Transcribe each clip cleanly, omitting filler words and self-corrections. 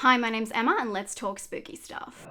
Hi, my name's Emma and let's talk spooky stuff.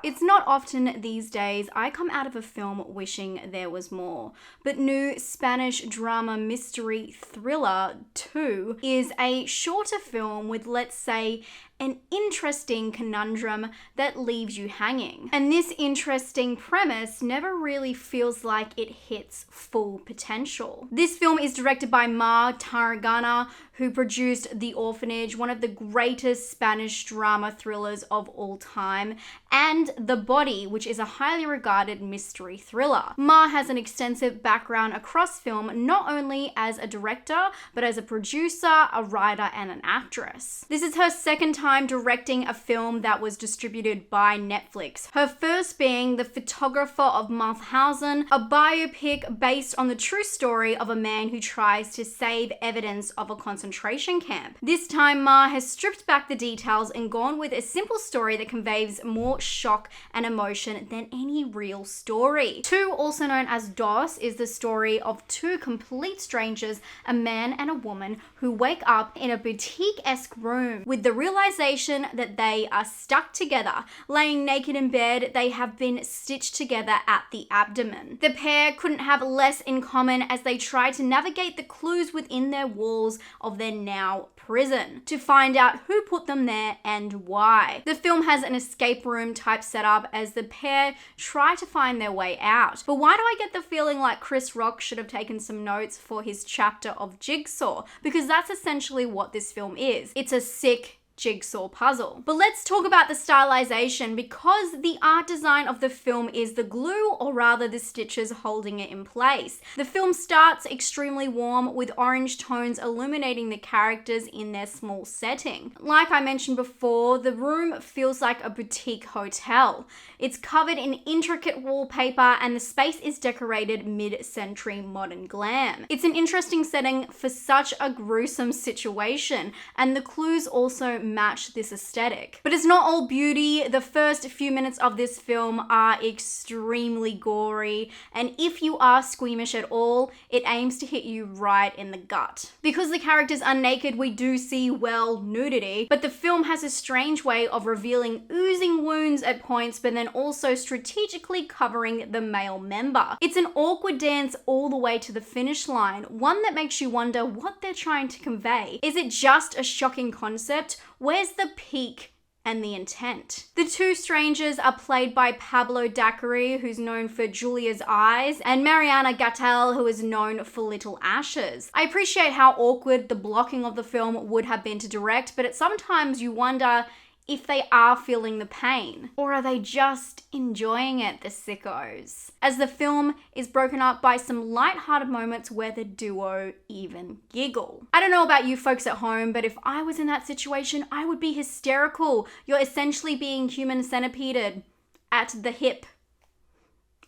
It's not often these days I come out of a film wishing there was more, but new Spanish drama mystery thriller 2 is a shorter film with, let's say, an interesting conundrum that leaves you hanging. And this interesting premise never really feels like it hits full potential. This film is directed by Mar Tarragona, who produced The Orphanage, one of the greatest Spanish drama thrillers of all time, and The Body, which is a highly regarded mystery thriller. Mar has an extensive background across film, not only as a director, but as a producer, a writer, and an actress. This is her second time directing a film that was distributed by Netflix. Her first being The Photographer of Mauthausen, a biopic based on the true story of a man who tries to save evidence of a concentration camp. This time, Mar has stripped back the details and gone with a simple story that conveys more shock and emotion than any real story. 2, also known as Dos, is the story of two complete strangers, a man and a woman, who wake up in a boutique-esque room with the realization that they are stuck together. Laying naked in bed, they have been stitched together at the abdomen. The pair couldn't have less in common as they try to navigate the clues within their walls of their now prison to find out who put them there and why. The film has an escape room type setup as the pair try to find their way out. But why do I get the feeling like Chris Rock should have taken some notes for his chapter of Jigsaw? Because that's essentially what this film is. It's a sick jigsaw puzzle. But let's talk about the stylization, because the art design of the film is the glue, or rather the stitches holding it in place. The film starts extremely warm with orange tones illuminating the characters in their small setting. Like I mentioned before, the room feels like a boutique hotel. It's covered in intricate wallpaper and the space is decorated mid-century modern glam. It's an interesting setting for such a gruesome situation, and the clues also match this aesthetic. But it's not all beauty. The first few minutes of this film are extremely gory, and if you are squeamish at all, it aims to hit you right in the gut. Because the characters are naked, we do see, well, nudity, but the film has a strange way of revealing oozing wounds at points, but then also strategically covering the male member. It's an awkward dance all the way to the finish line, one that makes you wonder what they're trying to convey. Is it just a shocking concept? Where's the peak and the intent? The two strangers are played by Pablo Dacari, who's known for Julia's Eyes, and Mariana Gattel, who is known for Little Ashes. I appreciate how awkward the blocking of the film would have been to direct, but sometimes you wonder if they are feeling the pain, or are they just enjoying it, the sickos? As the film is broken up by some light-hearted moments where the duo even giggle. I don't know about you folks at home, but if I was in that situation, I would be hysterical. You're essentially being human centipeded at the hip.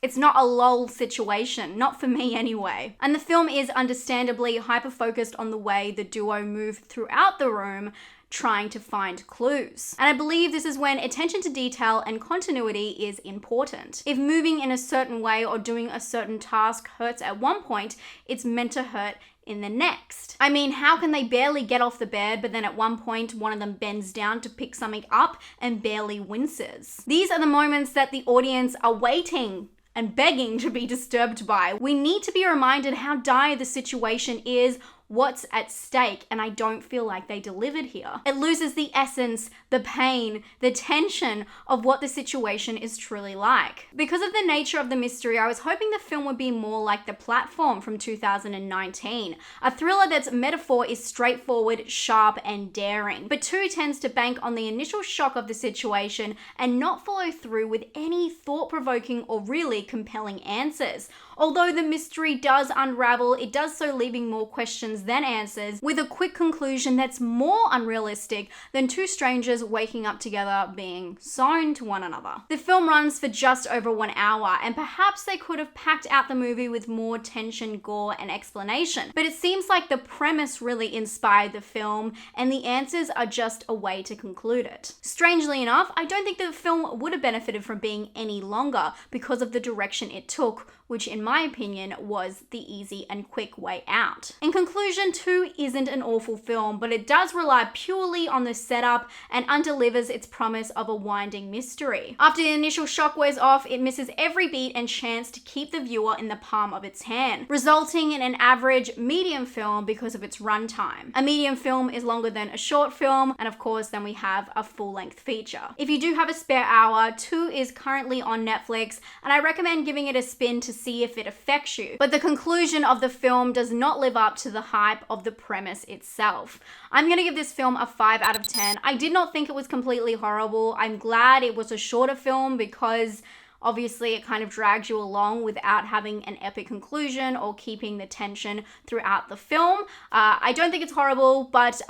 It's not a lol situation, not for me anyway. And the film is understandably hyper-focused on the way the duo move throughout the room, trying to find clues. And I believe this is when attention to detail and continuity is important. If moving in a certain way or doing a certain task hurts at one point, it's meant to hurt in the next. I mean, how can they barely get off the bed, but then at one point one of them bends down to pick something up and barely winces? These are the moments that the audience are waiting and begging to be disturbed by. We need to be reminded how dire the situation is, what's at stake, and I don't feel like they delivered here. It loses the essence, the pain, the tension of what the situation is truly like. Because of the nature of the mystery, I was hoping the film would be more like The Platform from 2019, a thriller that's metaphor is straightforward, sharp, and daring. But 2 tends to bank on the initial shock of the situation and not follow through with any thought-provoking or really compelling answers. Although the mystery does unravel, it does so leaving more questions than answers, with a quick conclusion that's more unrealistic than two strangers waking up together being sewn to one another. The film runs for just over 1 hour, and perhaps they could have packed out the movie with more tension, gore, and explanation. But it seems like the premise really inspired the film, and the answers are just a way to conclude it. Strangely enough, I don't think the film would have benefited from being any longer because of the direction it took which in my opinion was the easy and quick way out. In conclusion, 2 isn't an awful film, but it does rely purely on the setup and undelivers its promise of a winding mystery. After the initial shock wears off, it misses every beat and chance to keep the viewer in the palm of its hand, resulting in an average medium film because of its runtime. A medium film is longer than a short film, and of course then we have a full-length feature. If you do have a spare hour, 2 is currently on Netflix, and I recommend giving it a spin to see if it affects you. But the conclusion of the film does not live up to the hype of the premise itself. I'm gonna give this film a 5 out of 10. I did not think it was completely horrible. I'm glad it was a shorter film because obviously it kind of drags you along without having an epic conclusion or keeping the tension throughout the film. I don't think it's horrible, but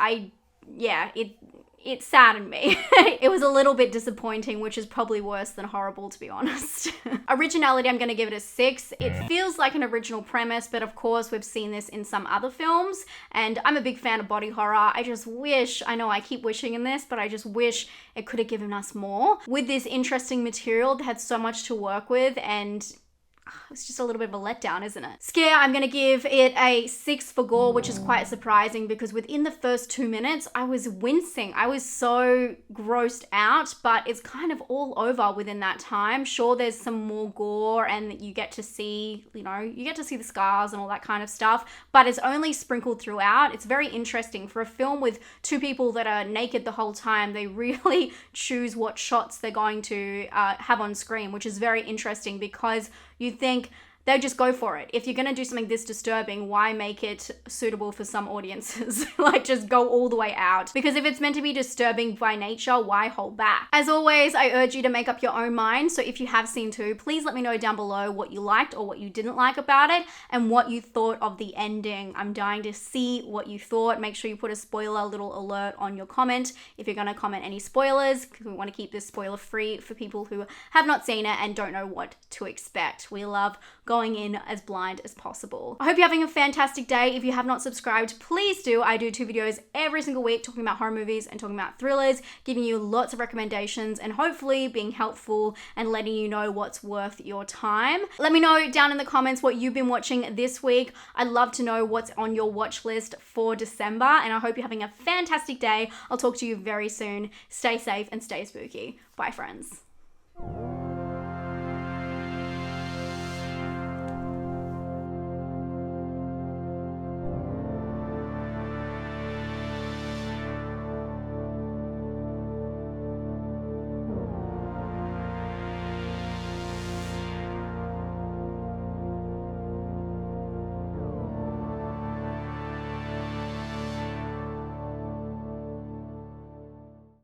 it saddened me. It was a little bit disappointing, which is probably worse than horrible, to be honest. Originality, I'm gonna give it a 6. It feels like an original premise, but of course we've seen this in some other films, and I'm a big fan of body horror. I just wish, I know I keep wishing in this, but I just wish it could have given us more. With this interesting material that had so much to work with, and it's just a little bit of a letdown, isn't it? Scare, I'm gonna give it a 6 for gore, which is quite surprising because within the first 2 minutes, I was wincing. I was so grossed out, but it's kind of all over within that time. Sure, there's some more gore and you get to see, you get to see the scars and all that kind of stuff, but it's only sprinkled throughout. It's very interesting. For a film with 2 people that are naked the whole time, they really choose what shots they're going to have on screen, which is very interesting because you think they'll just go for it. If you're gonna do something this disturbing, why make it suitable for some audiences? Like, just go all the way out. Because if it's meant to be disturbing by nature, why hold back? As always, I urge you to make up your own mind. So if you have seen 2, please let me know down below what you liked or what you didn't like about it and what you thought of the ending. I'm dying to see what you thought. Make sure you put a spoiler little alert on your comment if you're gonna comment any spoilers, because we want to keep this spoiler free for people who have not seen it and don't know what to expect. We love going in as blind as possible. I hope you're having a fantastic day. If you have not subscribed, please do. I do 2 videos every single week talking about horror movies and talking about thrillers, giving you lots of recommendations and hopefully being helpful and letting you know what's worth your time. Let me know down in the comments what you've been watching this week. I'd love to know what's on your watch list for December, and I hope you're having a fantastic day. I'll talk to you very soon. Stay safe and stay spooky. Bye, friends.